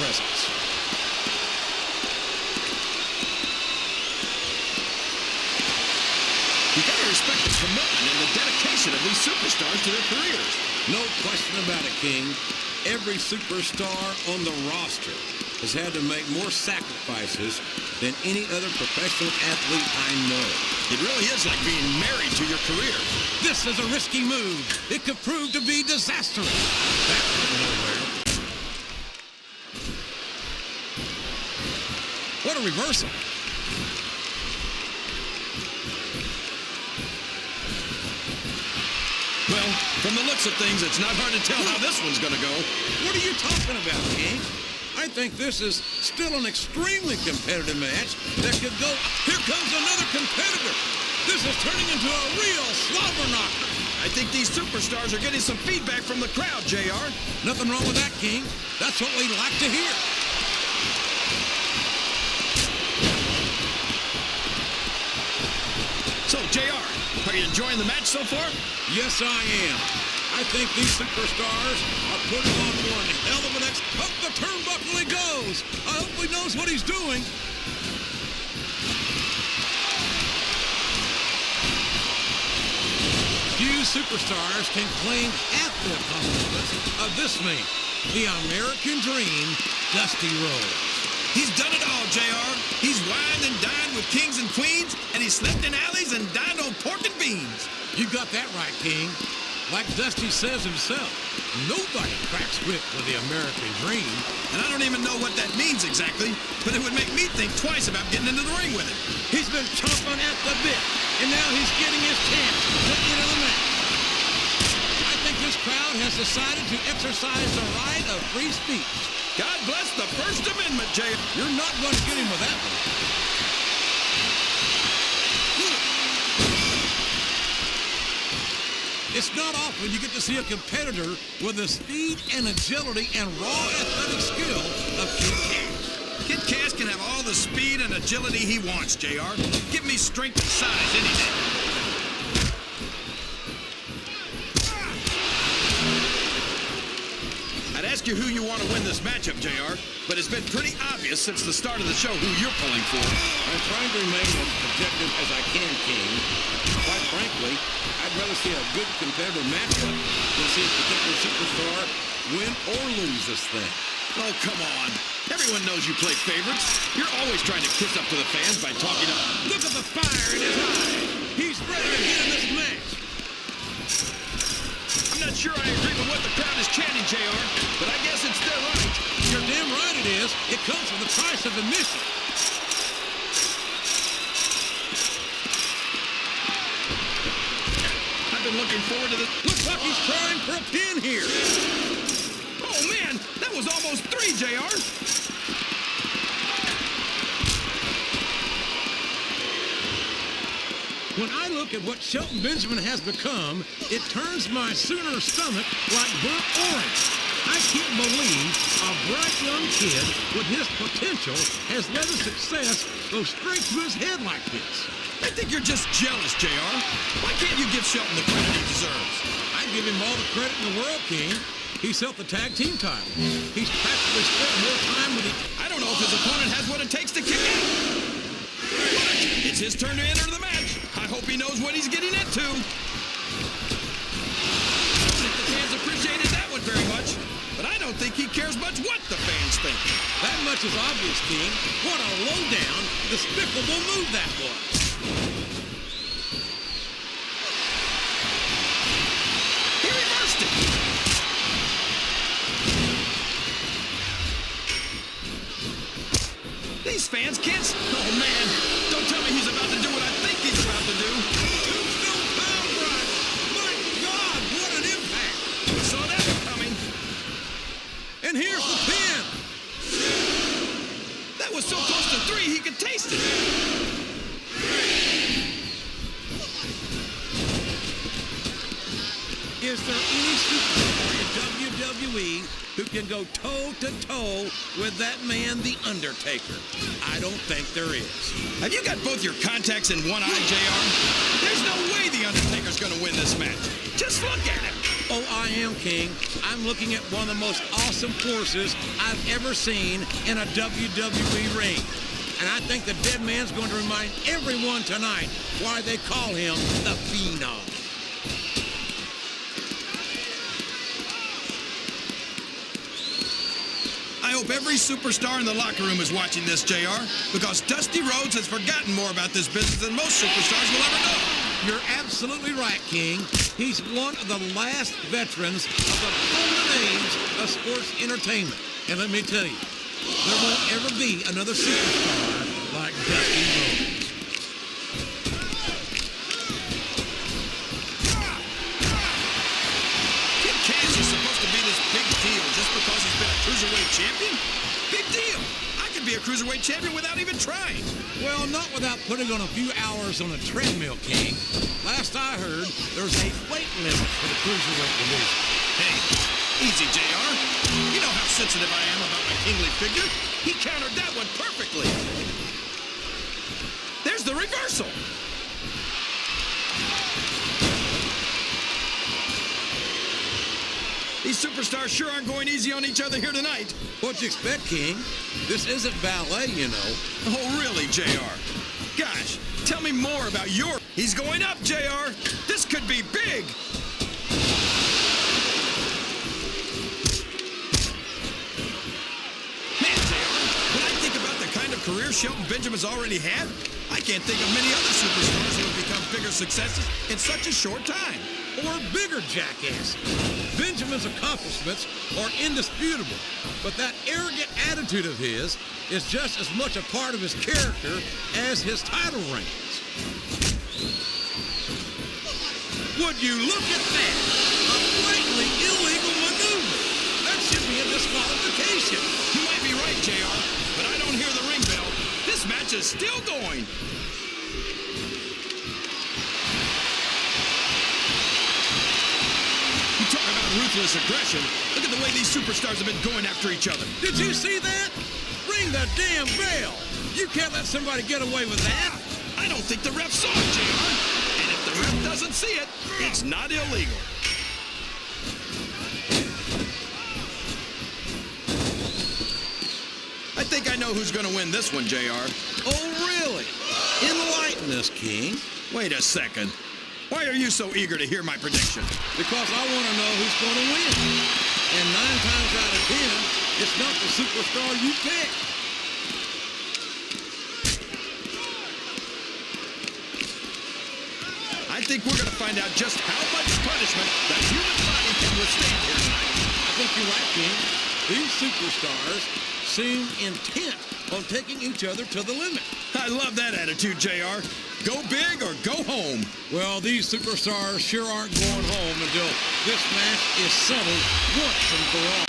presence. You gotta respect the commitment and the dedication of these superstars to their careers. No question about it, King. Every superstar on the roster has had to make more sacrifices than any other professional athlete I know. It really is like being married to your career. This is a risky move. It could prove to be disastrous. That went nowhere. What a reversal. Well, from the looks of things, it's not hard to tell how this one's gonna go. What are you talking about, King? I think this is still an extremely competitive match that could go... Here comes another competitor. This is turning into a real slobber knocker. I think these superstars are getting some feedback from the crowd, JR. Nothing wrong with that, King. That's what we like to hear. So, JR, are you enjoying the match so far? Yes, I am. I think these superstars are putting on one hell of an Up the turnbuckle he goes. I hope he knows what he's doing. Few superstars can claim half the accomplishments of this man, the American Dream, Dusty Rhodes. He's done it all, JR. He's wined and dined with kings and queens, and he slept in alleys and dined on pork and beans. You got that right, King. Like Dusty says himself, nobody cracks whip with the American Dream. And I don't even know what that means exactly, but it would make me think twice about getting into the ring with him. He's been chomping at the bit, and now he's getting his chance to enter the match. I think this crowd has decided to exercise the right of free speech. God bless the First Amendment, JR. You're not going to get him with that one. It's not often you get to see a competitor with the speed and agility and raw athletic skill of Kid Cash. Kid Cash can have all the speed and agility he wants, JR. Give me strength and size any day. I'd ask you who you want to win this matchup, JR, but it's been pretty obvious since the start of the show who you're pulling for. I'm trying to remain as objective as I can, King. Quite frankly, I'd rather see a good competitive matchup than see a particular superstar win or lose this thing. Oh, come on. Everyone knows you play favorites. You're always trying to kiss up to the fans by talking up. Look at the fire in his eyes. He's ready to get in this match. I'm not sure I agree with what the crowd is chanting, JR, but I guess it's their right. You're damn right it is. It comes with the price of admission. I've been looking forward to this. Looks like he's trying for a pin here. Oh, man, that was almost 3, JR. When I look at what Shelton Benjamin has become, it turns my Sooner stomach like burnt orange. I can't believe a bright young kid with his potential has let his success go straight to his head like this. I think you're just jealous, JR. Why can't you give Shelton the credit he deserves? I give him all the credit in the world, King. He's held the tag team title. He's practically spent more time with it. I don't know if his opponent has what it takes to kick out. But it's his turn to enter the match. I hope he knows what he's getting into. I don't think the fans appreciated that one very much, but I don't think he cares much what the fans think. That much is obvious, King. What a low-down, despicable move that was. He reversed it. These fans can't... Oh, man. Don't tell me he's about to do what I think he's about to do. Tombstone pound rush. My God, what an impact. We saw that one coming. And here's the pin. That was so close to 3, he could taste it. Is there any superstar in WWE who can go toe-to-toe with that man, The Undertaker? I don't think there is. Have you got both your contacts in one eye, JR? There's no way The Undertaker's gonna win this match. Just look at him. Oh, I am, King. I'm looking at one of the most awesome forces I've ever seen in a WWE ring. And I think the dead man's going to remind everyone tonight why they call him the Phenom. I hope every superstar in the locker room is watching this, JR, because Dusty Rhodes has forgotten more about this business than most superstars will ever know. You're absolutely right, King. He's one of the last veterans of the golden age of sports entertainment. And let me tell you, there won't ever be another superstar like Dusty Rhodes. Kid Cash is supposed to be this big deal just because he's been a cruiserweight champion? Big deal. I could be a cruiserweight champion without even trying. Well, not without putting on a few hours on a treadmill, King. Last I heard, there's a weight limit for the cruiserweight division. Hey, easy, JR. You know how sensitive I am about my kingly figure. He countered that one perfectly. There's the reversal. These superstars sure aren't going easy on each other here tonight. What'd you expect, King? This isn't ballet, you know. Oh, really, JR? Gosh, tell me more about your... He's going up, JR. This could be big. Man, JR, when I think about the kind of career Shelton Benjamin's already had, I can't think of many other superstars who have become bigger successes in such a short time. Or bigger jackass. Benjamin's accomplishments are indisputable, but that arrogant attitude of his is just as much a part of his character as his title reigns. Would you look at that? A blatantly illegal maneuver. That should be a disqualification. You might be right, JR, but I don't hear the ring bell. This match is still going. Ruthless aggression. Look at the way these superstars have been going after each other. Did you see that? Ring the damn bell. You can't let somebody get away with that. I don't think the ref saw it, JR. And if the ref doesn't see it, it's not illegal. I think I know who's going to win this one, JR. Oh, really? Enlighten us, King. Wait a second. Why are you so eager to hear my prediction? Because I want to know who's going to win. And 9 times out of 10, it's not the superstar you pick. I think we're going to find out just how much punishment the human body can withstand here tonight. I think you're right, King. These superstars seem intent on taking each other to the limit. I love that attitude, JR. Go big or go home. Well, these superstars sure aren't going home until this match is settled once and for all.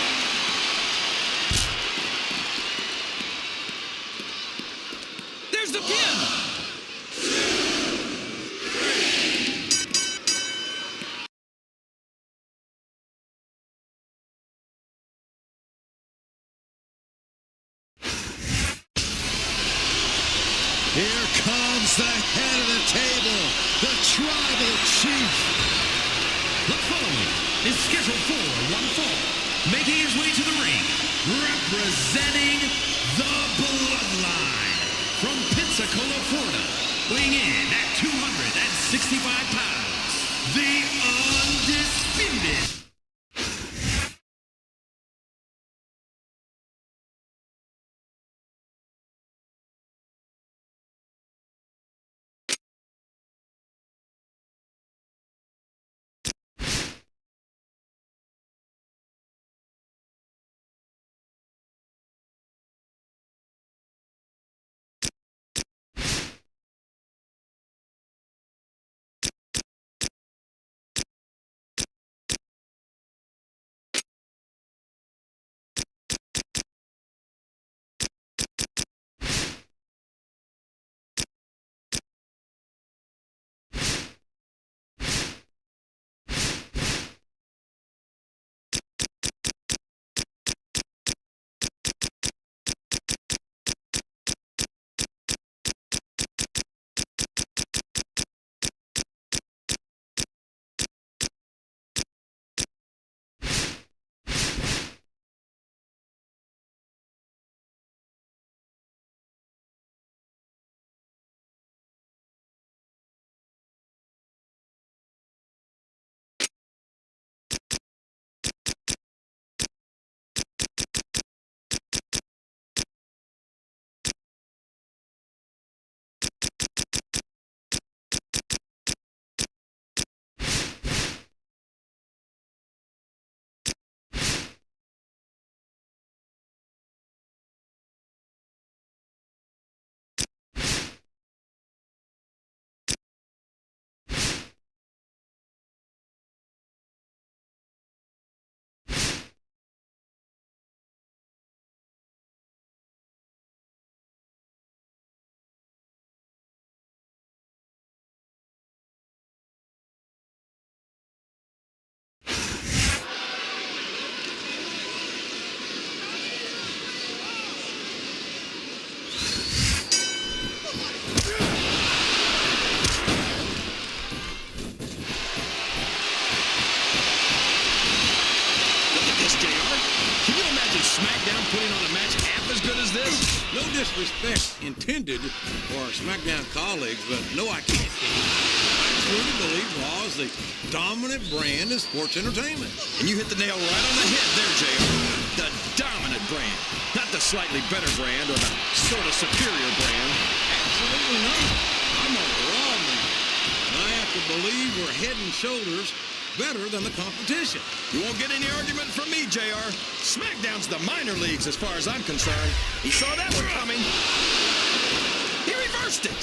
There's the pin. Here comes the head of the table, the tribal chief. The following is scheduled for one fall, making his way to the ring, representing the Bloodline from Pensacola, Florida, weighing in at 265 pounds, the undisputed SmackDown putting on a match half as good as this? No disrespect intended for our SmackDown colleagues, but no, I can't. I truly believe Raw is the dominant brand in sports entertainment. And you hit the nail right on the head there, JR. The dominant brand. Not the slightly better brand or the sort of superior brand. Absolutely not. I'm a Raw man. And I have to believe we're head and shoulders better than the competition. You won't get any argument from me, JR. SmackDown's the minor leagues as far as I'm concerned. He saw that one coming. He reversed it.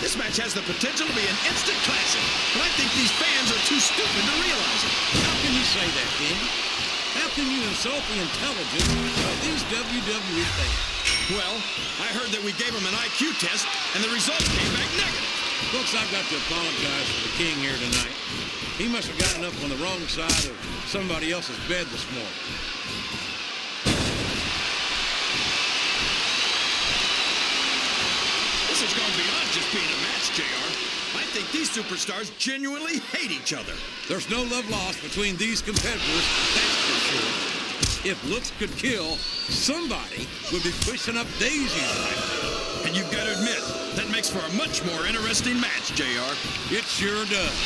This match has the potential to be an instant classic, but I think these fans are too stupid to realize it. How can you say that, King? How can you insult the intelligence of these WWE fans? Well, I heard that we gave him an IQ test, and the results came back negative. Folks, I've got to apologize for the King here tonight. He must have gotten up on the wrong side of somebody else's bed this morning. This has gone beyond just being a match, JR. I think these superstars genuinely hate each other. There's no love lost between these competitors, that's for sure. If looks could kill, somebody would be pushing up daisies right now. And you've got to admit, that makes for a much more interesting match, JR. It sure does.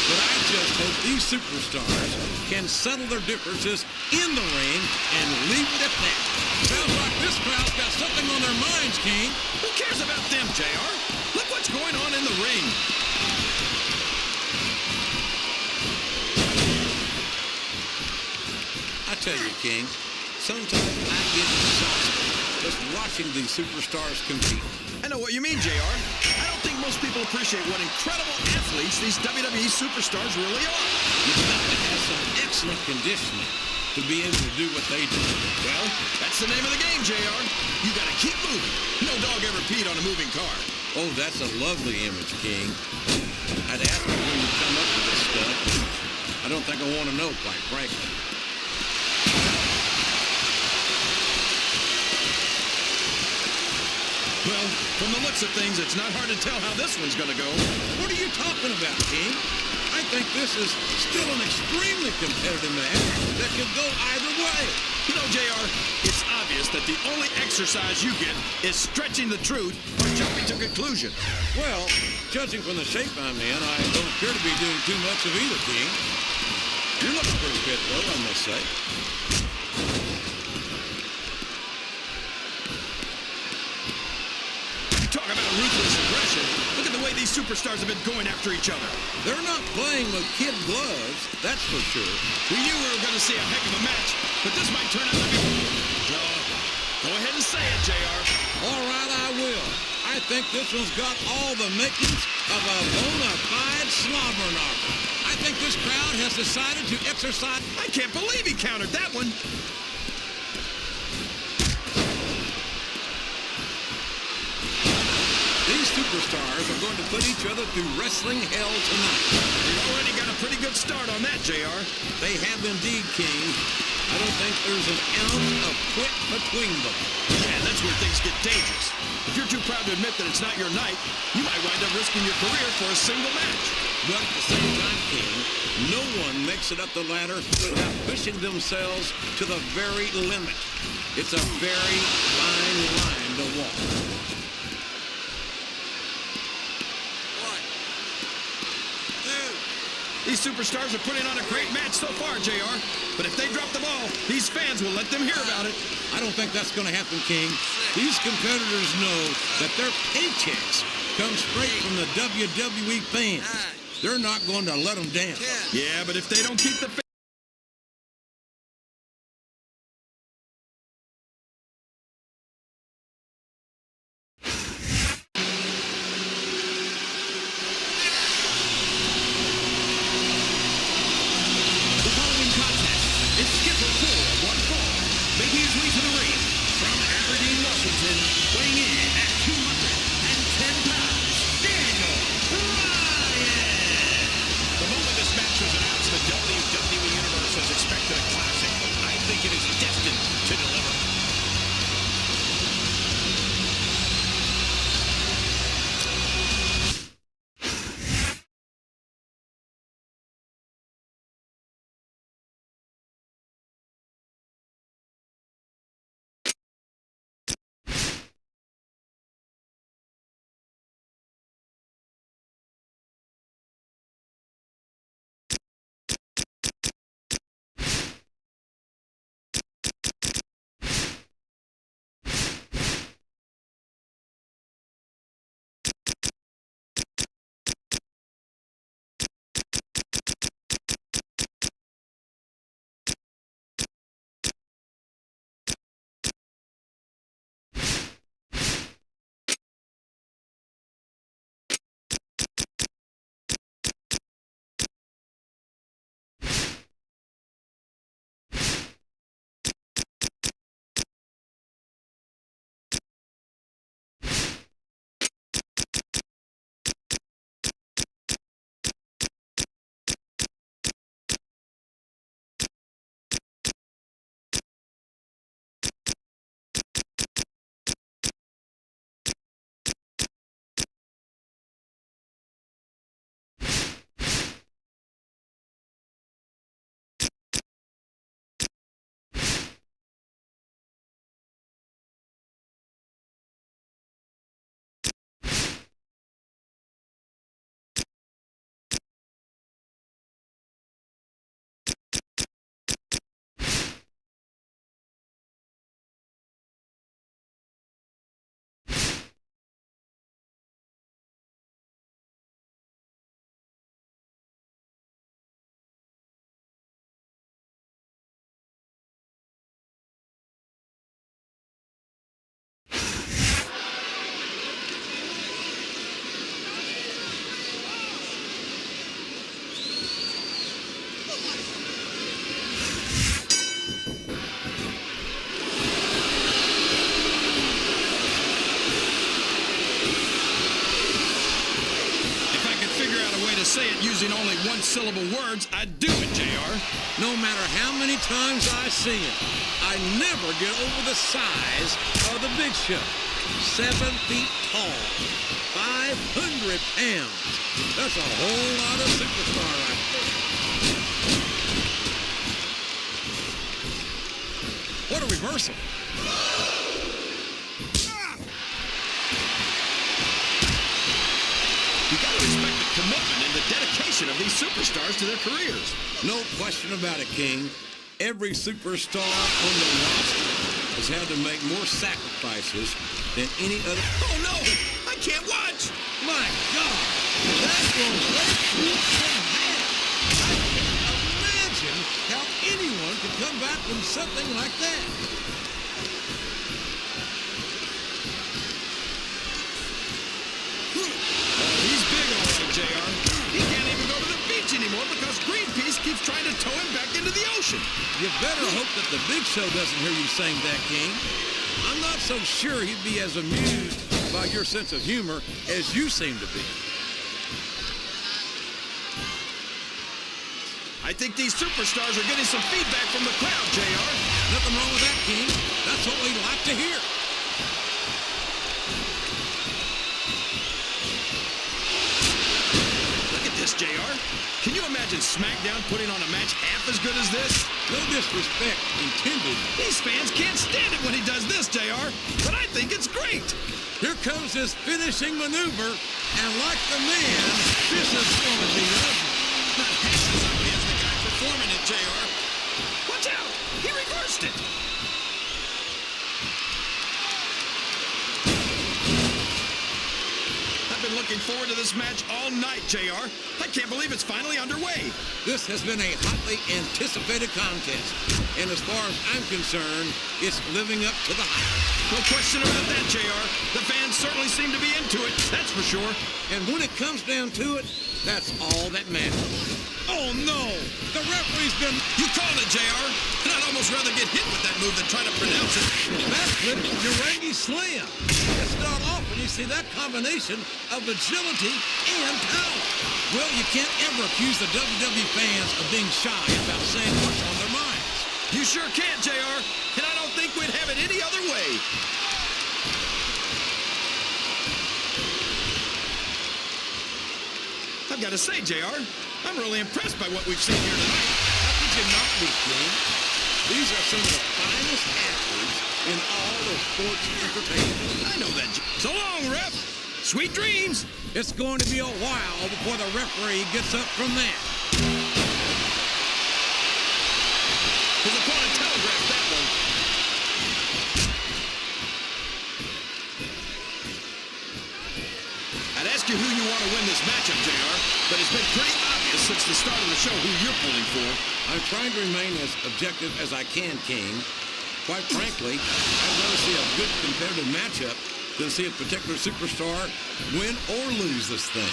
But I just hope these superstars can settle their differences in the ring and leave it at that. Sounds like this crowd's got something on their minds, King. Who cares about them, JR? Look what's going on in the ring. I tell you, King, sometimes I get exhausted just watching these superstars compete. I know what you mean, JR. I don't think most people appreciate what incredible athletes these WWE superstars really are. You've got to have some excellent conditioning to be able to do what they do. Well, that's the name of the game, JR. You got to keep moving. No dog ever peed on a moving car. Oh, that's a lovely image, King. I'd ask you when you come up with this stuff. I don't think I want to know, quite frankly. Well, from the looks of things, it's not hard to tell how this one's going to go. What are you talking about, King? I think this is still an extremely competitive match that could go either way. You know, JR, it's obvious that the only exercise you get is stretching the truth or jumping to conclusion. Well, judging from the shape I'm in, I don't appear to be doing too much of either, King. You're looking pretty fit, though, I must say. Talk about ruthless aggression. Look at the way these superstars have been going after each other. They're not playing with kid gloves, that's for sure. We knew we were going to see a heck of a match, but this might turn out to be... No. Go ahead and say it, JR. All right, I will. I think this one's got all the makings of a bona fide slobber knocker. I think this crowd has decided to exercise... I can't believe he countered that one. These superstars are going to put each other through wrestling hell tonight. They've already got a pretty good start on that, JR. They have indeed, King. I don't think there's an ounce of quit between them. Yeah, that's where things get dangerous. If you're too proud to admit that it's not your night, you might wind up risking your career for a single match. But at the same time, King, no one makes it up the ladder without pushing themselves to the very limit. It's a very fine line to walk. These superstars are putting on a great match so far, JR. But if they drop the ball, these fans will let them hear about it. I don't think that's going to happen, King. These competitors know that their paychecks come straight from the WWE fans. They're not going to let them down. Yeah, but if they don't keep the in only one-syllable words, I'd do it, JR. No matter how many times I see him, I never get over the size of the Big Show. 7 feet tall, 500 pounds. That's a whole lot of superstar right there. What a reversal. You got to respect the commitment and the dedication of these superstars to their careers. No question about it, King. Every superstar on the roster has had to make more sacrifices than any other. Oh, no! I can't watch! My God! That will break you in half! I can't imagine how anyone could come back from something like that. He's big all right, JR. He can't even go to the beach anymore because Greenpeace keeps trying to tow him back into the ocean. You better hope that the Big Show doesn't hear you saying that, King. I'm not so sure he'd be as amused by your sense of humor as you seem to be. I think these superstars are getting some feedback from the crowd, JR. Nothing wrong with that, King. That's what we like to hear. Look at this, JR. Can you imagine SmackDown putting on a match half as good as this? No disrespect intended. These fans can't stand it when he does this, JR, but I think it's great. Here comes his finishing maneuver, and like the man, this is going to be ugly. Not half as ugly as the guy performing it, JR. Watch out! He reversed it. I've been looking forward to this match all night, JR. I can't believe it's finally underway. This has been a hotly anticipated contest, and as far as I'm concerned, it's living up to the hype. No question about that, JR. The fans certainly seem to be into it, that's for sure. And when it comes down to it, that's all that matters. Oh, no! The referee's been... You called it, JR. And I'd almost rather get hit with that move than try to pronounce it. Backflip Urangi Slam. It's not often you see that combination of agility and power. Well, you can't ever accuse the WWE fans of being shy about saying what's on their minds. You sure can't, JR. And I don't think we'd have it any other way. I've got to say, JR, I'm really impressed by what we've seen here tonight. How could you not be, King? These are some of the finest athletes in all of sports entertainment. I know that. So long, ref. Sweet dreams. It's going to be a while before the referee gets up from that. His opponent telegraphed that one. I'd ask you who you want to win this matchup, JR, but it's been pretty obvious since the start of the show who you're pulling for. I'm trying to remain as objective as I can, King. Quite frankly, I'd rather see a good competitive matchup than see a particular superstar win or lose this thing.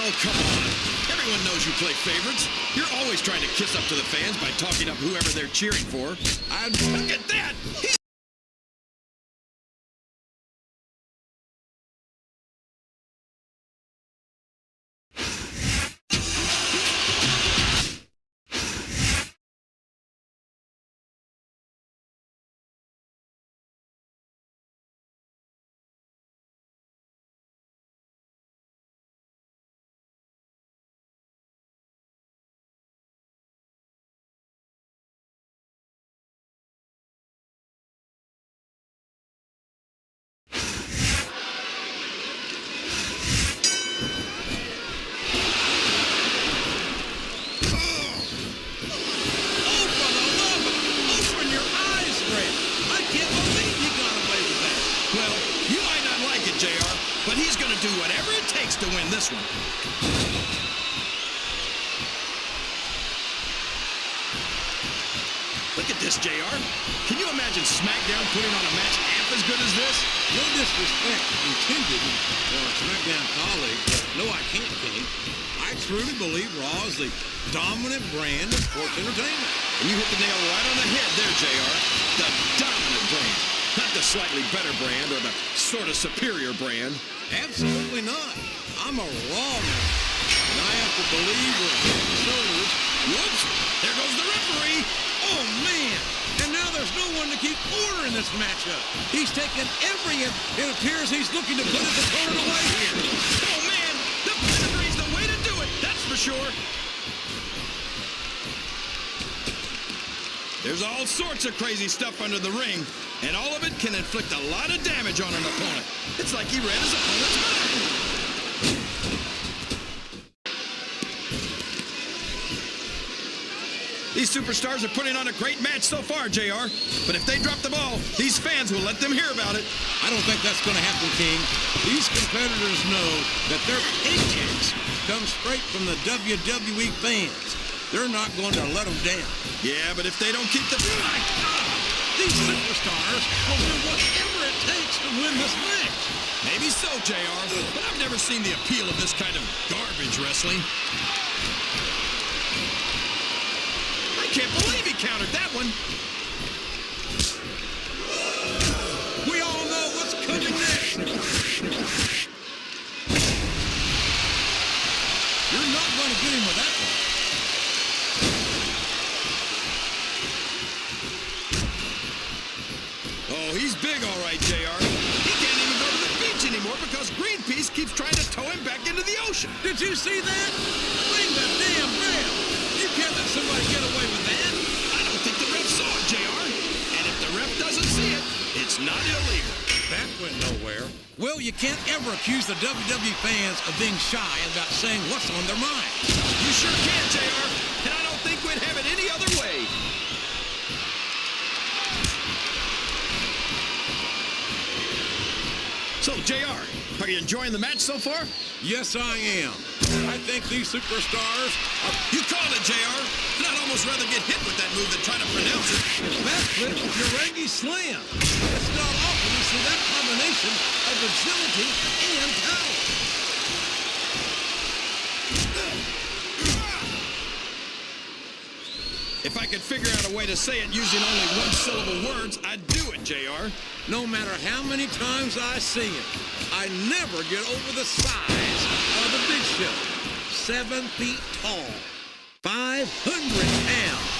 Oh, come on. Everyone knows you play favorites. You're always trying to kiss up to the fans by talking up whoever they're cheering for. Look at that! But he's going to do whatever it takes to win this one. Look at this, JR. Can you imagine SmackDown putting on a match half as good as this? No disrespect intended for a SmackDown colleague, but no, I can't, King. I truly believe Raw is the dominant brand of sports entertainment. And you hit the nail right on the head there, JR. The dominant brand. Not the slightly better brand or the sort of superior brand. Absolutely not. I'm a Raw man. I have to believe we're head and shoulders. Whoops! There goes the referee. Oh, man. And now there's no one to keep order in this matchup. He's taken every... It appears he's looking to put his opponent away here. Oh, man! The pedigree's the way to do it, that's for sure. There's all sorts of crazy stuff under the ring, and all of it can inflict a lot of damage on an opponent. It's like he read his opponent's mind. These superstars are putting on a great match so far, JR. But if they drop the ball, these fans will let them hear about it. I don't think that's going to happen, King. These competitors know that their paychecks come straight from the WWE fans. They're not going to let them down. Yeah, but if they don't keep the... My God! These superstars will do whatever it takes to win this match. Maybe so, JR, but I've never seen the appeal of this kind of garbage wrestling. I can't believe he countered that one. We all know what's coming next. You're not going to get him with that one. Oh, he's big, all right, JR. He can't even go to the beach anymore because Greenpeace keeps trying to tow him back into the ocean. Did you see that? Ring the damn bell. You can't let somebody get away with that. I don't think the ref saw it, JR. And if the ref doesn't see it, it's not illegal. That went nowhere. Well, you can't ever accuse the WWE fans of being shy about saying what's on their mind. You sure can, JR. And I don't think we'd have it any other way. So, JR, are you enjoying the match so far? Yes, I am. I think these superstars are... You called it, JR. And I'd almost rather get hit with that move than try to pronounce it. Backflip Urangi Slam. It's not often you see that combination of agility and power. If I could figure out a way to say it using only one-syllable words, I'd do it, JR. No matter how many times I see it, I never get over the size of the Big Show. 7 feet tall, 500 pounds.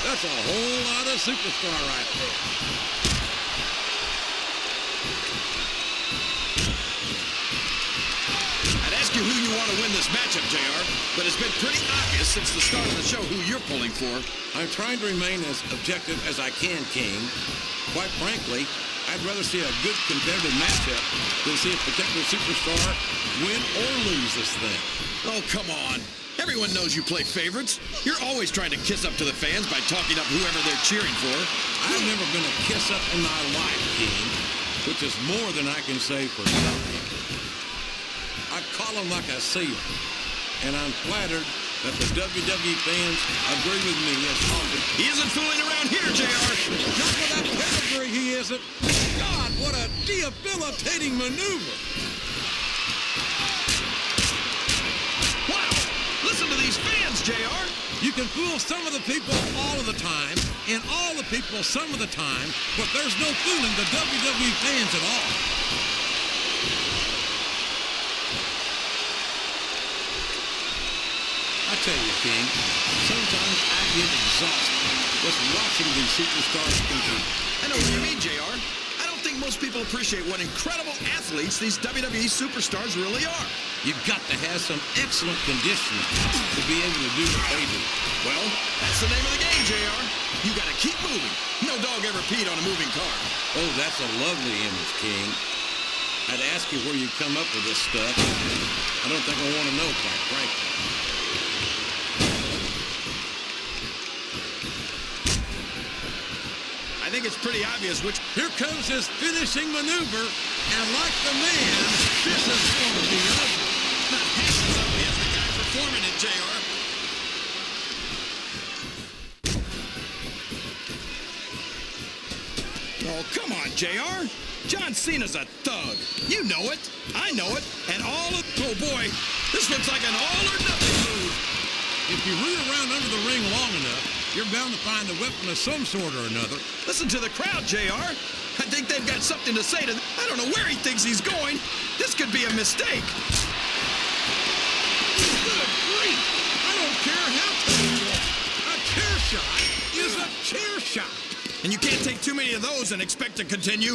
That's a whole lot of superstar right there. I'd ask you who you want to win this matchup, JR, but it's been pretty obvious since the start of the show who you're pulling for. I'm trying to remain as objective as I can, King. Quite frankly, I'd rather see a good competitive matchup than see a particular superstar win or lose this thing. Oh, come on. Everyone knows you play favorites. You're always trying to kiss up to the fans by talking up whoever they're cheering for. I've never been a kiss up in my life, King, which is more than I can say for some people. I call them like I see them, and I'm flattered that the WWE fans agree with me as often. He isn't fooling around here, JR. Not with that pedigree, he isn't. God, what a debilitating maneuver. Wow, listen to these fans, JR. You can fool some of the people all of the time, and all the people some of the time, but there's no fooling the WWE fans at all. I tell you, King, sometimes I get exhausted just watching these superstars compete. I know what you mean, JR. I don't think most people appreciate what incredible athletes these WWE superstars really are. You've got to have some excellent conditioning to be able to do what they do. Well, that's the name of the game, JR. You got to keep moving. No dog ever peed on a moving car. Oh, that's a lovely image, King. I'd ask you where you come up with this stuff. I don't think I want to know, quite frankly. I think it's pretty obvious which... Here comes his finishing maneuver, and like the man, this is going to be ugly. Not half as ugly as the guy performing it, JR. Oh, come on, JR. John Cena's a thug. You know it. I know it. And all of... Oh, boy. This looks like an all-or-nothing move. If you root around under the ring long enough, you're bound to find a weapon of some sort or another. Listen to the crowd, JR. I think they've got something to say to... I don't know where he thinks he's going. This could be a mistake. Good shot is a chair shot. And you can't take too many of those and expect to continue.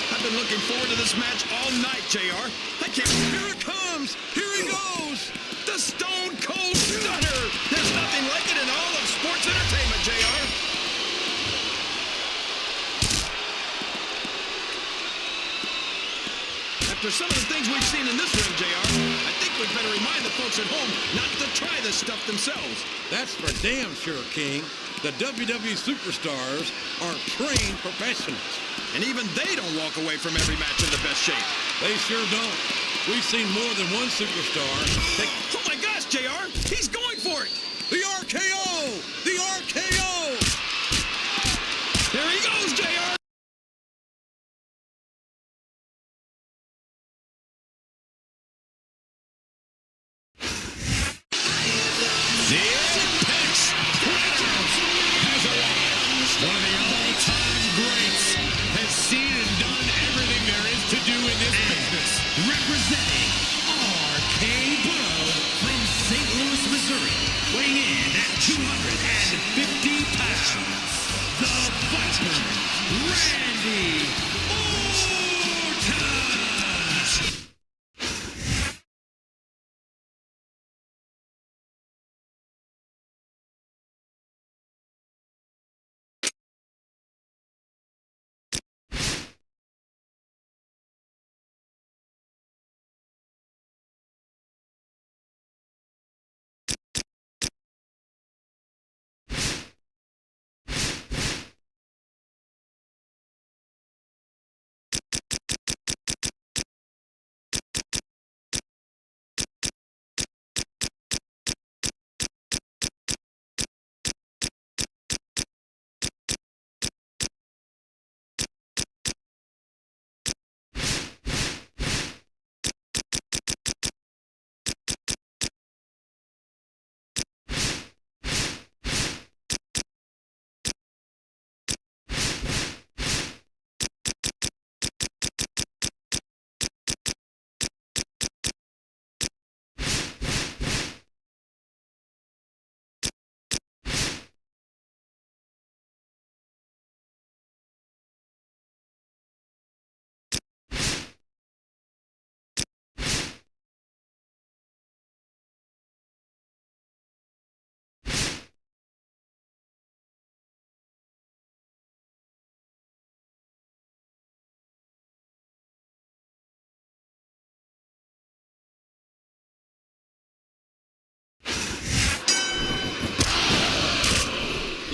I've been looking forward to this match all night, JR. I can't... Here it comes. Here he goes. The Stone Cold Stunner. There's nothing like it in all of sports entertainment, JR. After some of the things we've seen in this ring, JR, I think we'd better remind the folks at home not to try this stuff themselves. That's for damn sure, King. The WWE superstars are trained professionals. And even they don't walk away from every match in the best shape. They sure don't. We've seen more than one superstar take... Oh my gosh, JR! He's going for it! The RKO! The RKO! There he goes, JR! The Apex Predators has arrived. One of the all-time greats has seen and done everything there is to do in this business. Representing RK-Bro from St. Louis, Missouri, weighing in at 250 pounds, the Viper, Randy Orton!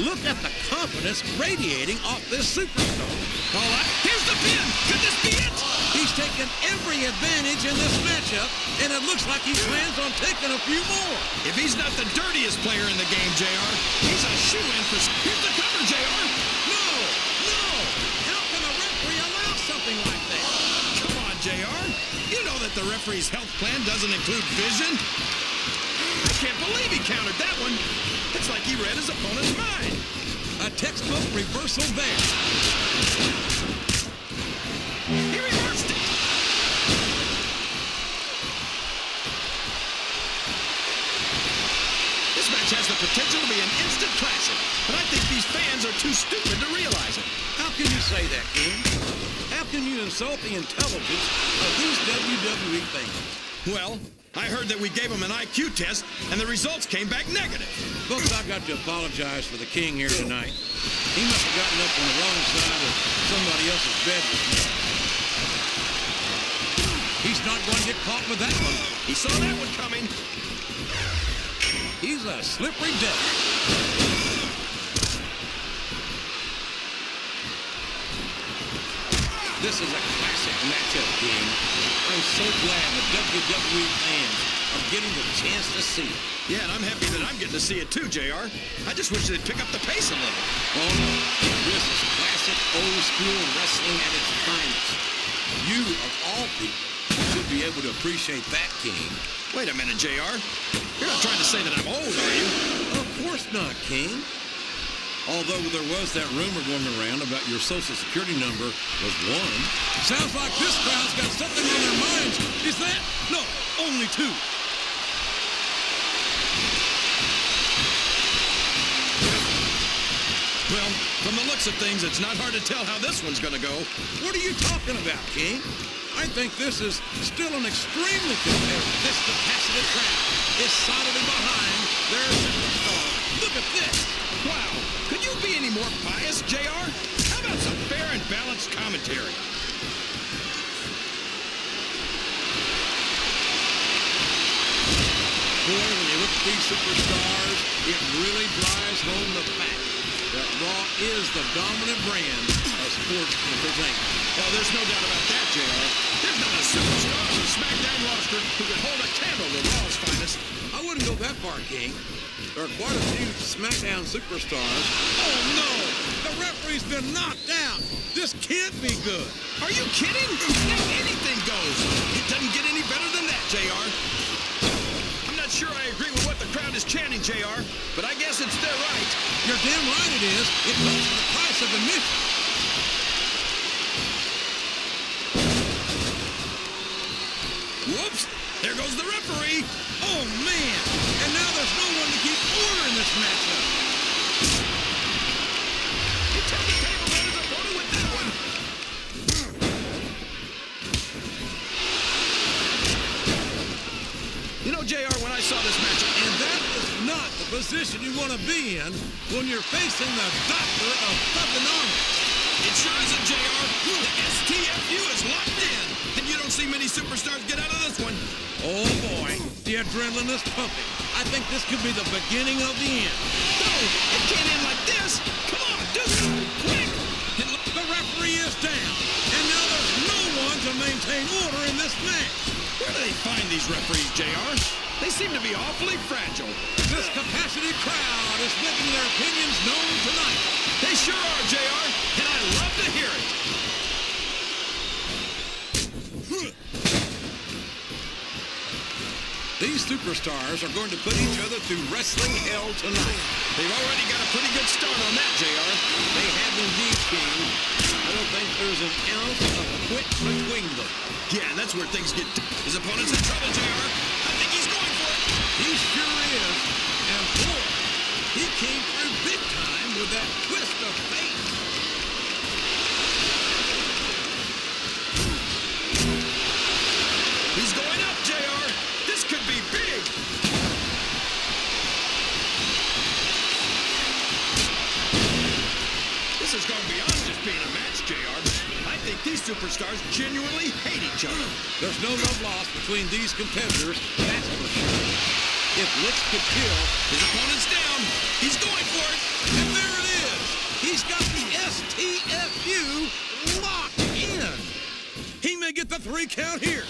Look at the confidence radiating off this superstar. All right, here's the pin. Could this be it? He's taken every advantage in this matchup, and it looks like he plans on taking a few more. If he's not the dirtiest player in the game, JR, he's a shoe-in for... Here's the cover, JR. No! How can a referee allow something like that? Come on, JR. You know that the referee's health plan doesn't include vision. I can't believe he countered that one. It's like he read his opponent's mind. A textbook reversal there. He reversed it. This match has the potential to be an instant classic, but I think these fans are too stupid to realize it. How can you say that, King? How can you insult the intelligence of these WWE fans? Well, I heard that we gave him an IQ test, and the results came back negative. Folks, I've got to apologize for the King here tonight. He must have gotten up on the wrong side of somebody else's bed this morning. He's not going to get caught with that one. He saw that one coming. He's a slippery duck. This is a classic matchup, King. I'm so glad the WWE fans are getting the chance to see it. Yeah, and I'm happy that I'm getting to see it too, JR. I just wish they'd pick up the pace a little. Oh, no. This is classic old-school wrestling at its finest. You, of all people, should be able to appreciate that, King. Wait a minute, JR. You're not trying to say that I'm old, are you? Of course not, King. Although there was that rumor going around about your Social Security number was 1. Sounds like this crowd's got something on their minds. Is that? No, only 2. Well, from the looks of things, it's not hard to tell how this one's going to go. What are you talking about, King? I think this is still an extremely competitive. This capacity crowd is solidly behind their superstar. Look at this. Wow. Could you be any more biased, JR? How about some fair and balanced commentary? Boy, when you look at these superstars, it really drives home the fact that Raw is the dominant brand of sports entertainment. Well, there's no doubt about that, JR. There's not a superstar on the SmackDown roster who can hold a candle to Raw's finest. I wouldn't go that far, King. There are quite a few SmackDown superstars. Oh, no! The referee's been knocked out. This can't be good. Are you kidding? Now anything goes. It doesn't get any better than that, JR. I'm not sure I agree with what the crowd is chanting, JR, but I guess it's their right. You're damn right it is. It comes at the price of admission. Whoops! There goes the referee. Oh, man. And now there's no one to keep order in this matchup. He took the table on his opponent with that one. You know, JR, when I saw this matchup, And that is not the position you want to be in when you're facing the doctor of thugonomics. it sure isn't, JR. The STFU is locked in, and you don't see many superstars get out of this one. Oh, boy. The adrenaline is pumping. I think this could be the beginning of the end. No, it can't end like this. Come on, do something quick. The referee is down, and now there's no one to maintain order in this match. Where do they find these referees, JR? They seem to be awfully fragile. This capacity crowd is making their opinions known tonight. They sure are, JR, and I love to hear it. These superstars are going to put each other through wrestling hell tonight. They've already got a pretty good start on that, JR. They have indeed, King. I don't think there's an ounce of quit between them. Yeah, and that's where things get... His opponent's in trouble, JR. I think he's going for it. He sure is. And boy, he came through big time with that twist of fate. He's going up, JR. This could be big. This has gone beyond just being a match, JR. I think these superstars genuinely hate each other. There's no love lost between these competitors, that's for sure. If looks could kill, His opponent's down. He's going for it. and there it is. He's got the STFU locked in. He may get the 3 count here.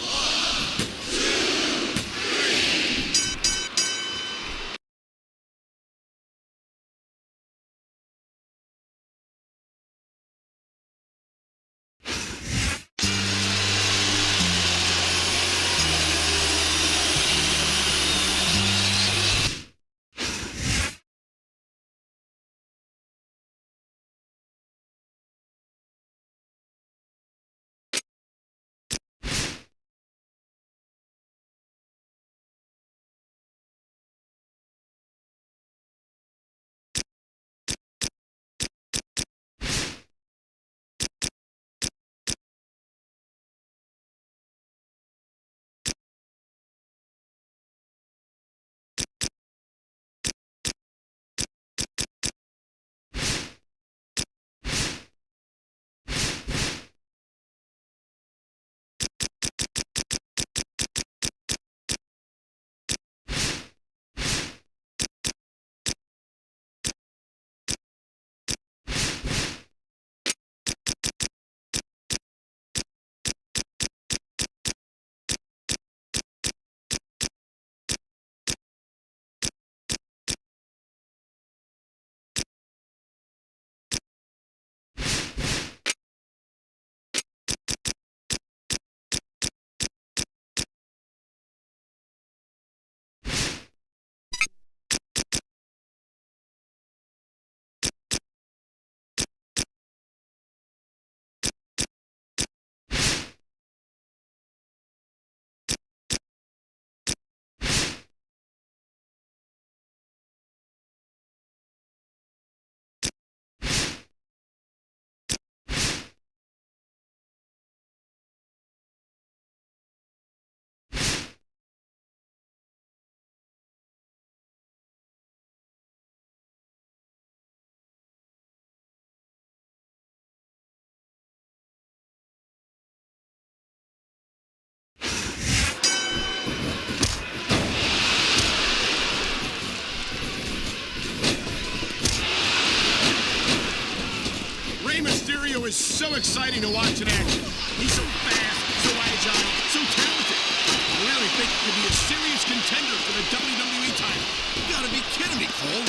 is so exciting to watch in action. He's so fast, so agile, so talented. I really think he could be a serious contender for the WWE title. You gotta be kidding me, Cole.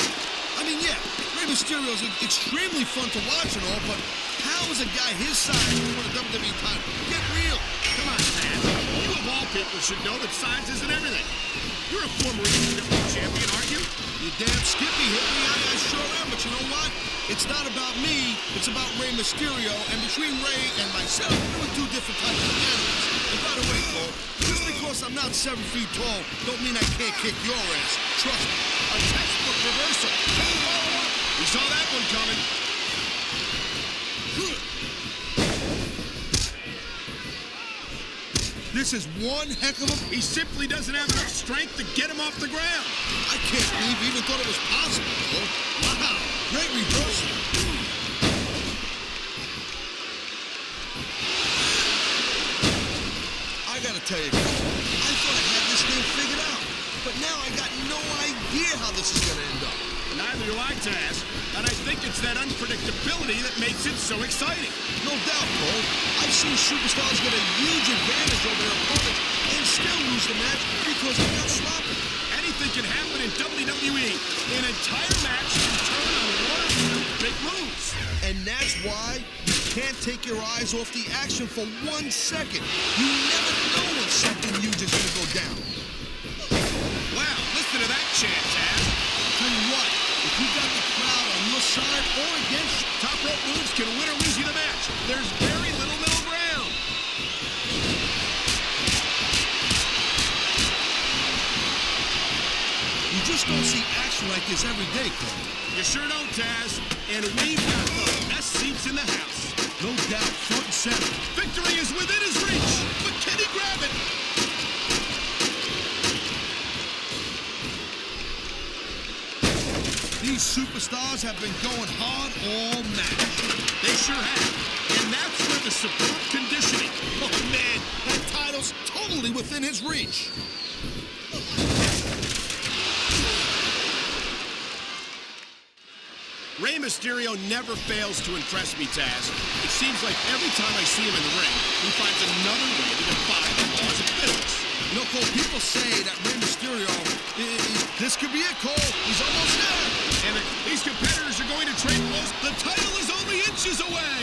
I mean, yeah, Rey Mysterio's extremely fun to watch and all, but how is a guy his size going to win a WWE title? Get real. Come on, man. You of all people should know that size isn't everything. You're a former ECW champion, aren't you? You damn skippy hit me. I sure am, but you know what? It's not about me. It's about Rey Mysterio, and between Rey and myself, we're two different types of animals. And by the way, Cole, just because I'm not 7 feet tall, don't mean I can't kick your ass. Trust me. A textbook reversal. Hey, follow up. We saw that one coming. This is one heck of a... He simply doesn't have enough strength to get him off the ground. I can't believe he even thought it was possible, Cole. Wow, great reversal. I gotta tell you, Cole, I thought I had this thing figured out. But now I got no idea how this is gonna end up. Neither do I, Taz. And I think it's that unpredictability that makes it so exciting. No doubt, Cole. I've seen superstars get a huge advantage over their opponents and still lose the match because they got sloppy. Anything can happen in WWE. An entire match can turn on one or two big moves. And that's why you can't take your eyes off the action for 1 second. You never know when something huge is going to go down. Wow, listen to that chant, Taz. Tell you what, if you got the crowd on your side or against you, Top rope moves can win or lose you the match. There's very little middle ground. you just don't see action like this every day, Cole. You sure don't, Taz. And we've got the best seats in the house. No doubt, front and center. Victory is within his reach. But can he grab it? These superstars have been going hard all match. They sure have. And that's where the support conditioning. Oh, man, that title's totally within his reach. Rey Mysterio never fails to impress me, Taz. It seems like every time I see him in the ring, he finds another way to defy the laws of physics. You know, Cole, people say that Rey Mysterio, this could be it, Cole. He's almost there. And if these competitors are going to trade blows, the title is only inches away.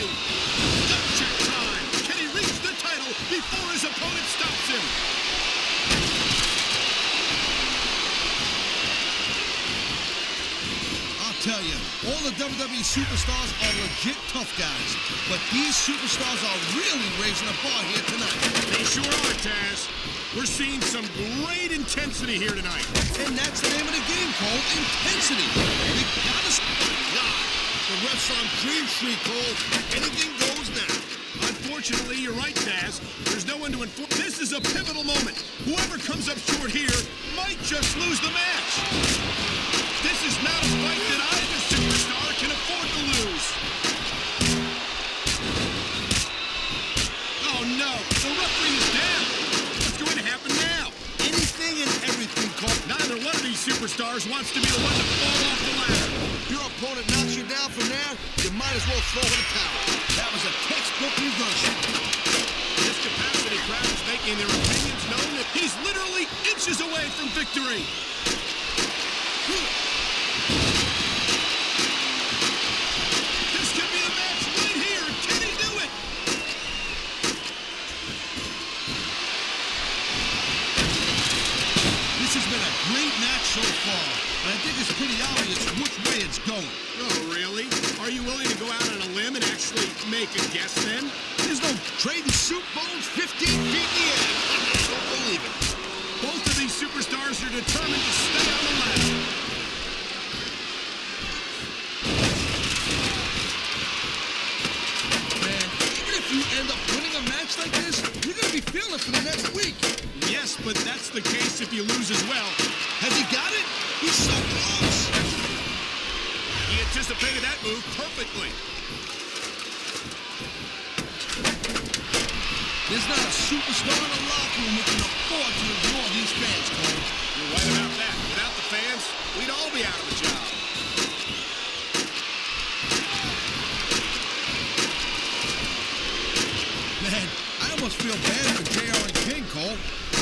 Gut check time. Can he reach the title before his opponent stops him? I'll tell you, all the WWE superstars are legit tough guys. But these superstars are really raising the bar here tonight. They sure are, Taz. We're seeing some great intensity here tonight. And that's the name of the game, Cole. Intensity. You gotta God. The ref's on Dream Street, Cole. Anything goes now. Unfortunately, you're right, Taz. There's no one to enforce. This is a pivotal moment. Whoever comes up short here might just lose the match. This is not a fight that I, as a superstar, can afford to lose. Oh, no. The referee is down. What's going to happen now? Anything and everything, Cole. Neither one of these superstars wants to be the one to fall off the ladder. Your opponent knocks you down from there, you might as well throw in the towel. That was a textbook reversal. This capacity crowd is making their opinions known that he's literally inches away from victory. This could be the match right here. Can he do it? This has been a great match so far, and I think it's pretty obvious which way it's going. Oh, really? Are you willing to go out on a limb and actually make a guess then? There's no trading soup bones 15 feet in the air. I don't believe it. Both of these superstars are determined to stay on the ladder. Man, even if you end up winning a match like this, you're going to be feeling it for the next week. Yes, but that's the case if you lose as well. Has he got it? He's so close. He anticipated that move perfectly. There's not a superstar in the locker room who can afford to ignore these fans, Cole. You're right about that. Without the fans, we'd all be out of a job.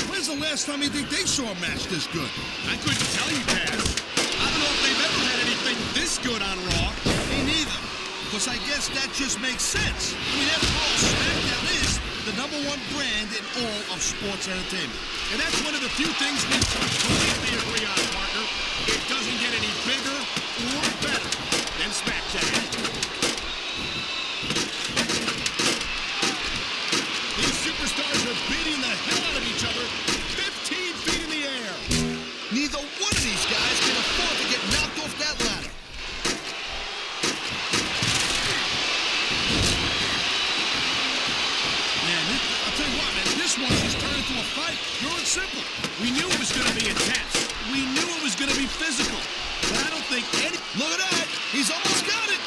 When's the last time you think they saw a match this good? I couldn't tell you, Taz. I don't know if they've ever had anything this good on Raw. Me neither. Because I guess that just makes sense. I mean, after all, SmackDown is the #1 brand in all of sports entertainment. And that's one of the few things we completely agree on, partner. It doesn't get any bigger or better than SmackDown. These superstars are beating the hell out of each other 15 feet in the air. Neither one of these guys can afford to get knocked off that ladder. Man, I'll tell you what, man, this one just turned into a fight. Pure and simple. We knew it was going to be intense. We knew it was going to be physical. But I don't think any... Look at that. He's almost got it.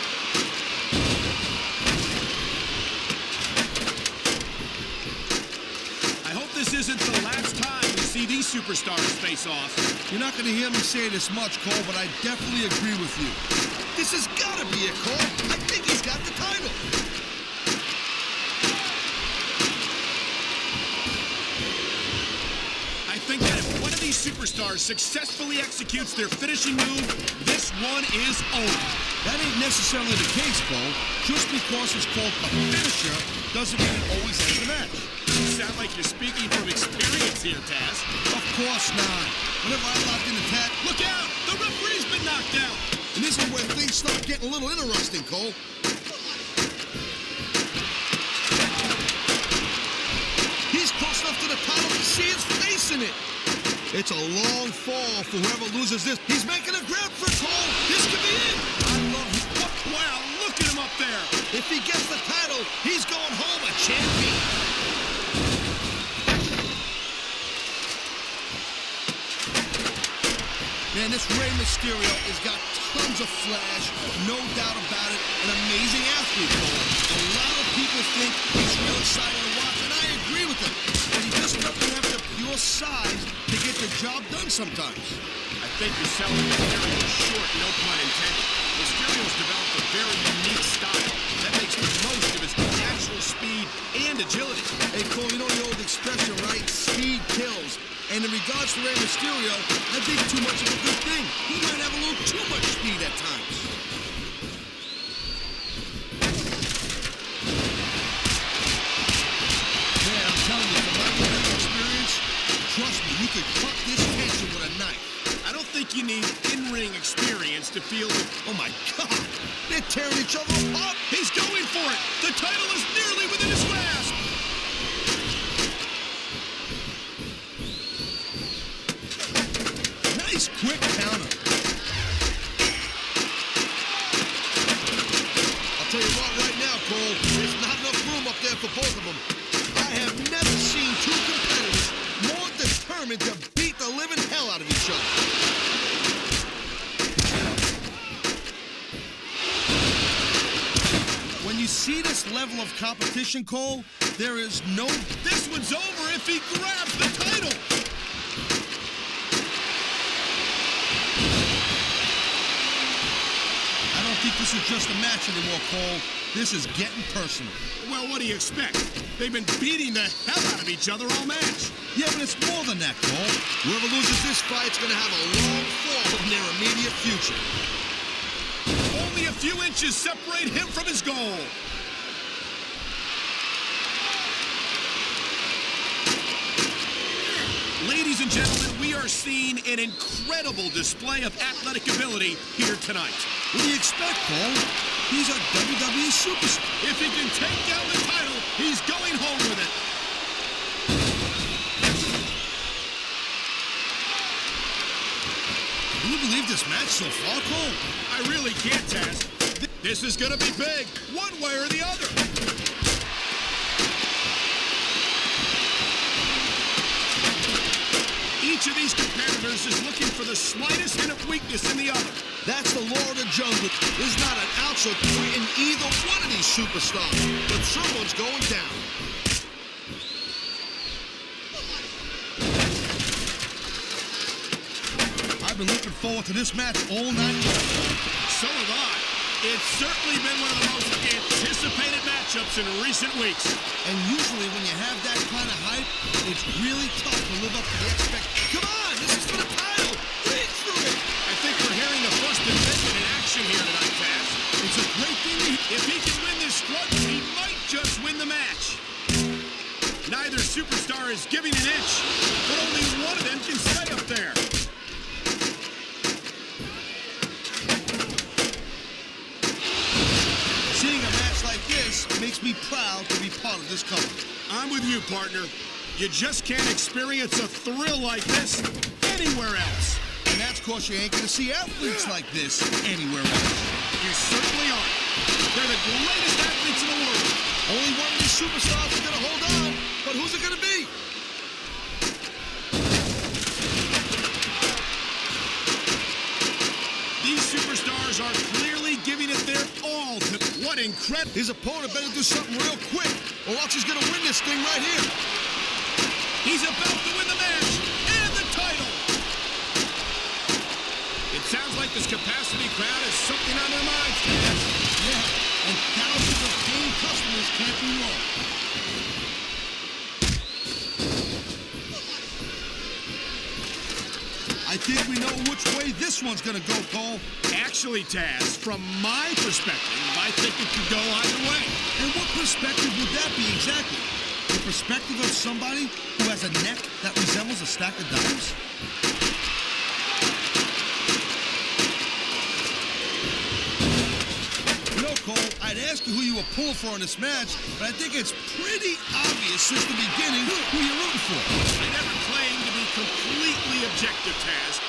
I hope this isn't the last time we see these superstars face off. You're not going to hear me say this much, Cole, but I definitely agree with you. This has got to be it, Cole. I think he's got the title. I think that if one of these superstars successfully executes their finishing move, this one is over. That ain't necessarily the case, Cole. Just because it's called a finisher doesn't mean it always ends the match. You sound like you're speaking from experience here, Taz. Of course not. Whenever I locked in the tap, Look out! The referee's been knocked out! and this is where things start getting a little interesting, Cole. He's close enough to the title to see his face in it. It's a long fall for whoever loses this. He's making a grab for Cole. This could be it. I love him. Wow, look at him up there! If he gets the title, he's going home a champion. Man, this Rey Mysterio has got tons of flash, no doubt about it. An amazing athlete, Cole. A lot of people think he's real exciting to watch, and I agree with them. But he just doesn't have the pure size to get the job done sometimes. I think you're selling Mysterio short, no pun intended. Mysterio's developed a very unique style that makes the most of his natural speed and agility. Hey, Cole, you know the old expression, right? Speed kills. And in regards to Rey Mysterio, I think too much of a good thing. He might have a little too much speed at times. Man, I'm telling you, from my own experience, trust me, you could cut this tension with a knife. I don't think you need in-ring experience to feel the... Oh my God, they're tearing each other apart. He's going for it! The title is nearly within his grasp! Nice quick counter. I'll tell you what, right now, Cole, there's not enough room up there for both of them. I have never seen two competitors more determined to beat the living hell out of each other. When you see this level of competition, Cole, there is no... This one's over if he grabs the title! I don't think this is just a match anymore, Cole. This is getting personal. Well, what do you expect? They've been beating the hell out of each other all match. Yeah, but it's more than that, Cole. Whoever loses this fight's gonna have a long fall in their immediate future. Only a few inches separate him from his goal. Ladies and gentlemen, we are seeing an incredible display of athletic ability here tonight. What do you expect, Cole? He's a WWE superstar. If he can take down the title, he's going home with it. Can you believe this match so far, Cole? I really can't, Taz. This is going to be big, one way or the other. Each of these competitors is looking for the slightest hint of weakness in the other. That's the law of the jungle. There's not an ounce of point in either one of these superstars, but someone's going down. I've been looking forward to this match all night long. So have I. It's certainly been one of the most anticipated matchups in recent weeks. And usually when you have that kind of hype, it's really tough to live up to the expectation. Come on, this is for the title. Reach for it. I think we're hearing the First Amendment in action here tonight, Taz. It's a great thing. If he can win this struggle, he might just win the match. Neither superstar is giving an inch, but only one of them can stay up there. Seeing a match like this makes me proud to be part of this company. I'm with you, partner. You just can't experience a thrill like this anywhere else. And that's because you ain't going to see athletes like this anywhere else. You certainly aren't. They're the greatest athletes in the world. Only one of these superstars is going to hold on, but who's it going to be? These superstars are clearly giving it their all. What incredible. His opponent better do something real quick, or else he's going to win this thing right here. He's about to win the match and the title. It sounds like this capacity crowd has something on their minds, Taz. Yeah, and thousands of paying customers can't be wrong. I think we know which way this one's going to go, Cole. Actually, Taz, from my perspective, I think it could go either way. And what perspective would that be exactly? The perspective of somebody who has a neck that resembles a stack of dimes? You know, Cole, I'd ask you who you were pulling for in this match, but I think it's pretty obvious since the beginning who you're rooting for. I never claimed to be completely objective, Taz.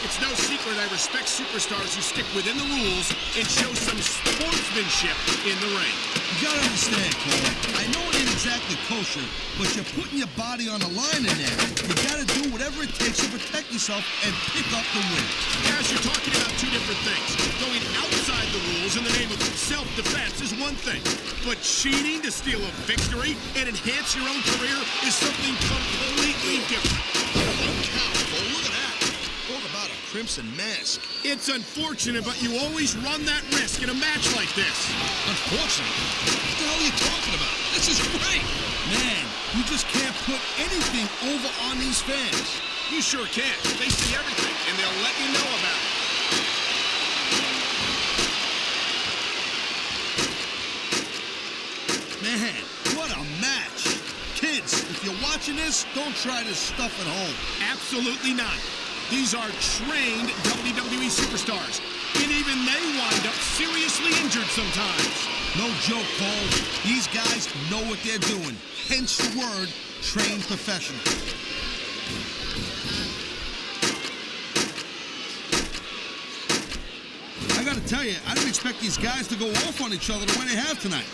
It's no secret I respect superstars who stick within the rules and show some sportsmanship in the ring. You gotta understand, Cole. I know it ain't exactly kosher, but you're putting your body on the line in there. You gotta do whatever it takes to protect yourself and pick up the win. Taz, you're talking about two different things. Going outside the rules in the name of self-defense is one thing, but cheating to steal a victory and enhance your own career is something completely different. One count, Cole. Look at that. Talk about a crimson mask. It's unfortunate, but you always run that risk in a match like this. Unfortunate? What the hell are you talking about? This is great. Man, you just can't put anything over on these fans. You sure can. They see everything, and they'll let you know about it. Man, what a match. Kids, if you're watching this, don't try this stuff at home. Absolutely not. These are trained WWE superstars, and even they wind up seriously injured sometimes. No joke, Cole. These guys know what they're doing. Hence the word, trained professional. I gotta tell you, I didn't expect these guys to go off on each other the way they have tonight.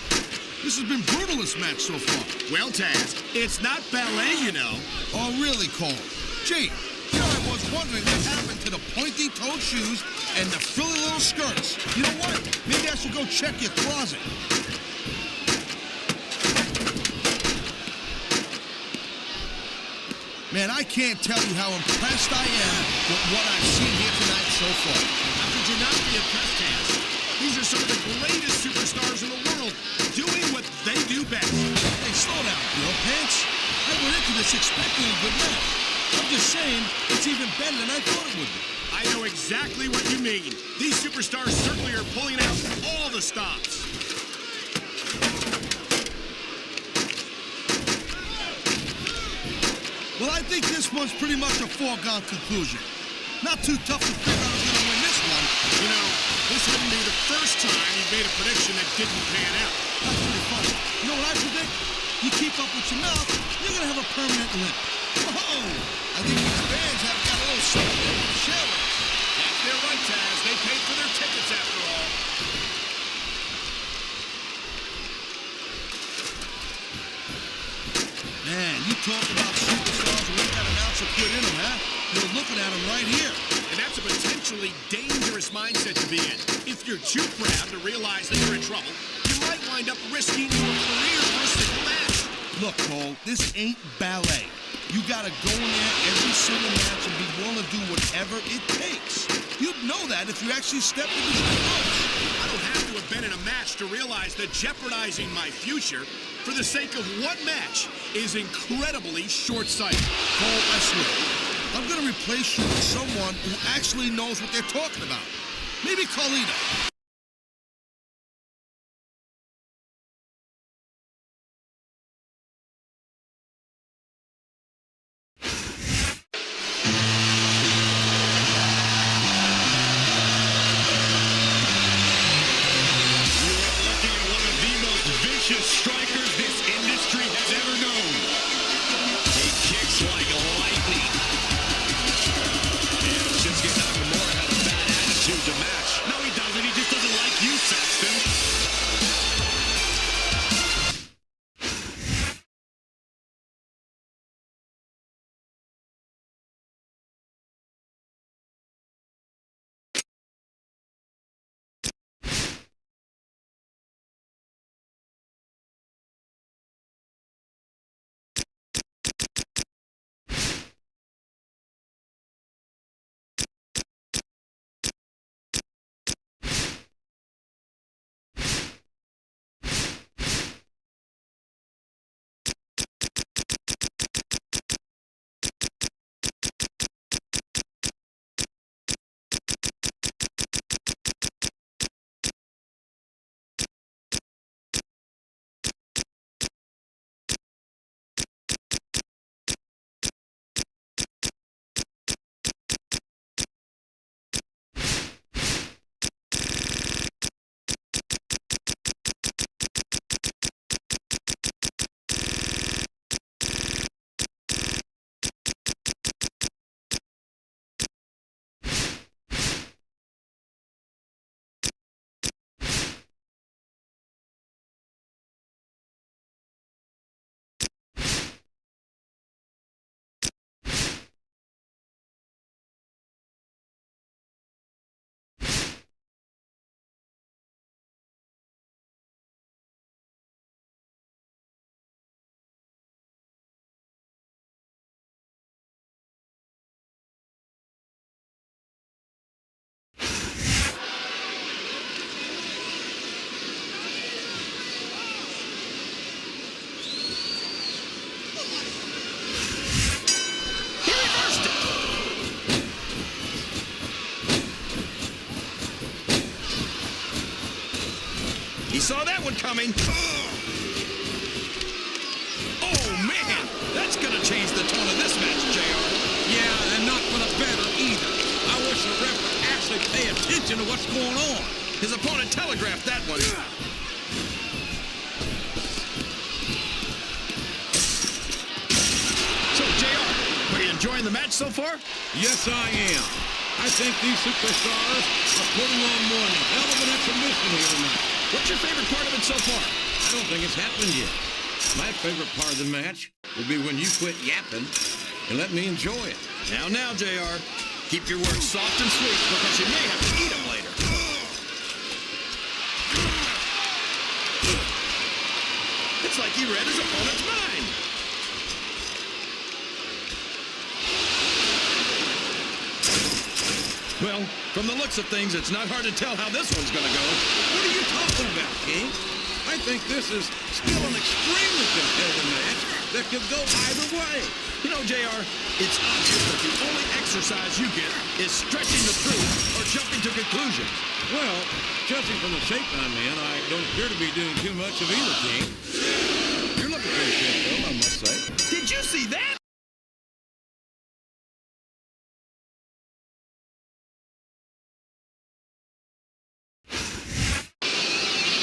This has been brutal, this match so far. Well, Taz, it's not ballet, you know. Oh, really, Cole? Gee, you know, I was wondering what happened to the pointy-toed shoes and the frilly little skirts. You know what? Maybe I should go check your closet. Man, I can't tell you how impressed I am with what I've seen here tonight so far. How could you not be impressed, Taz? These are some of the greatest superstars in the world, doing what they do best. Hey, slow down, Bill Pants. I went into this expecting a good match. I'm just saying, it's even better than I thought it would be. I know exactly what you mean. These superstars certainly are pulling out all the stops. Well, I think this one's pretty much a foregone conclusion. Not too tough to figure out who's going to win this one. You know, this wouldn't be the first time you made a prediction that didn't pan out. That's pretty funny. You know what I predict? You keep up with your mouth, you're going to have a permanent limp. Whoa! I think these fans have got a little something there to share with us. That's their right, Taz. They paid for their tickets after all. Man, you talk about superstars who ain't got an ounce of quit in them, huh? You're looking at them right here. And that's a potentially dangerous mindset to be in. If you're too proud to realize that you're in trouble, you might wind up risking your career for a single match. Look, Cole, this ain't ballet. You gotta go in there every single match and be willing to do whatever it takes. You'd know that if you actually stepped into the ropes. I don't have to been in a match to realize that jeopardizing my future for the sake of one match is incredibly short-sighted. Cole, I swear, I'm gonna replace you with someone who actually knows what they're talking about. Maybe Carlito. Strikers this industry has ever known. He kicks like lightning. And Shinsuke Nakamura has a bad attitude to match. No, he doesn't. He just doesn't like you, Sexton. He saw that one coming. Oh, man! That's gonna change the tone of this match, JR. Yeah, and not for the better either. I wish the ref would actually pay attention to what's going on. His opponent telegraphed that one. So, JR, are you enjoying the match so far? Yes, I am. I think these superstars are putting on one hell of an exhibition here tonight. What's your favorite part of it so far? I don't think it's happened yet. My favorite part of the match will be when you quit yapping and let me enjoy it. Now, JR, keep your words soft and sweet because you may have to eat them later. It's like he read his opponent's mind. Well, from the looks of things, it's not hard to tell how this one's going to go. What are you talking about, King? I think this is still an extremely competitive match that could go either way. You know, JR, it's obvious that the only exercise you get is stretching the truth or jumping to conclusions. Well, judging from the shape I'm in, I don't appear to be doing too much of either, King. You're looking pretty fit, though, I must say. Did you see that?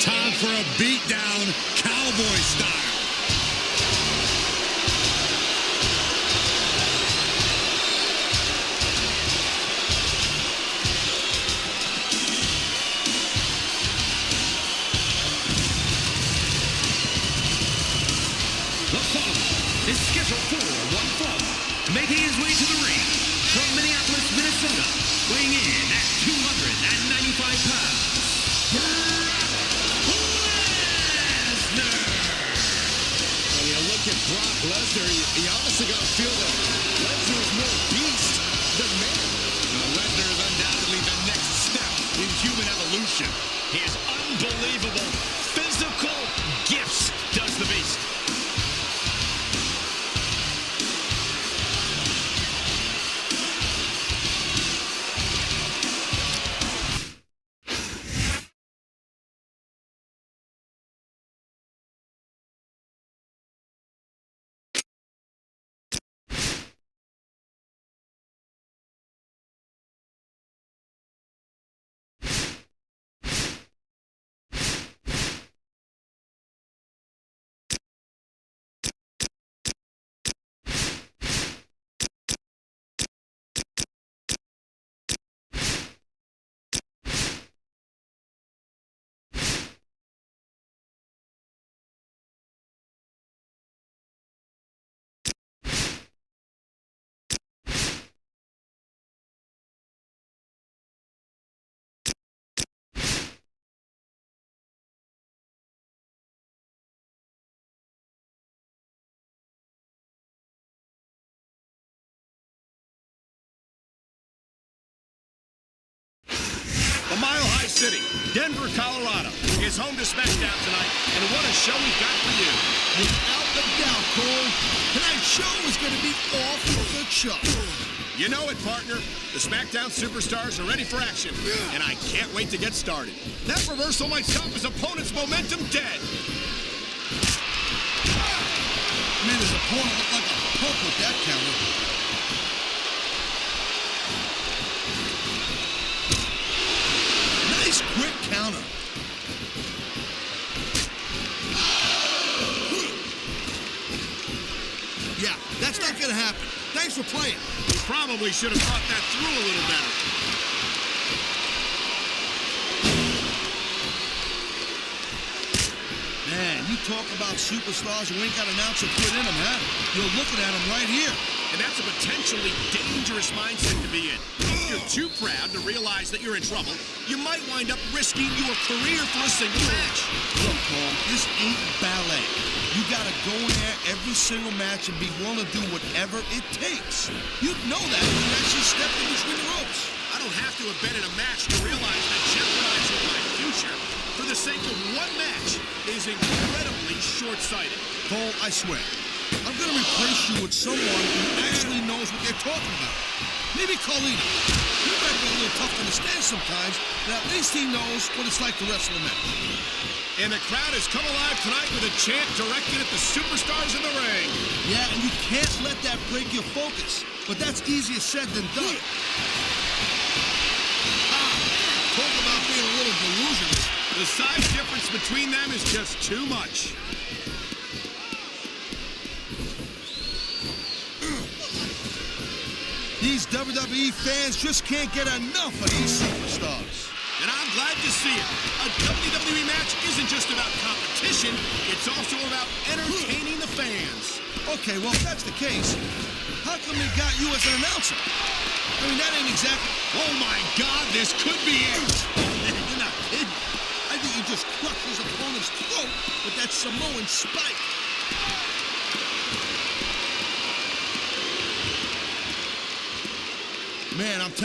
Time for a beatdown, cowboy style. The following is scheduled for one fall, making his way to the ring from Minneapolis, Minnesota, weighing in at 295 pounds. When you look at Brock Lesnar, you honestly got to feel that Lesnar is more beast than man. Lesnar is undoubtedly the next step in human evolution. He is unbelievable. Mile High City, Denver, Colorado, is home to SmackDown tonight, and what a show we've got for you. Without a doubt, Cole, tonight's show is going to be off the chart. You know it, partner. The SmackDown superstars are ready for action, and I can't wait to get started. That reversal might stop his opponent's momentum dead. Man, his opponent looked like a punk with that counter. Nice quick counter. Yeah, that's not going to happen. Thanks for playing. You probably should have thought that through a little better. Man, you talk about superstars who ain't got an ounce of good in them, huh? You're looking at them right here. And that's a potentially dangerous mindset to be in. If you're too proud to realize that you're in trouble, you might wind up risking your career for a single match. Look, Cole, this ain't ballet. You gotta go in there every single match and be willing to do whatever it takes. You'd know that when you actually stepped in between the ropes. I don't have to have been in a match to realize that jeopardizing my future for the sake of one match is incredibly short-sighted. Cole, I swear, I'm gonna replace you with someone who actually knows what they're talking about. Maybe Carlito. He might be a little tough to understand sometimes, but at least he knows what it's like to wrestle a match. And the crowd has come alive tonight with a chant directed at the superstars in the ring. Yeah, and you can't let that break your focus. But that's easier said than done. Talk about being a little delusional. The size difference between them is just too much. These WWE fans just can't get enough of these superstars. And I'm glad to see it. A WWE match isn't just about competition, it's also about entertaining the fans. Okay, well, if that's the case, how come they got you as an announcer? I mean, that ain't exactly... Oh my God, this could be it. Man, you're not kidding. I think you just crushed his opponent's throat with that Samoan spike. Man, I'm telling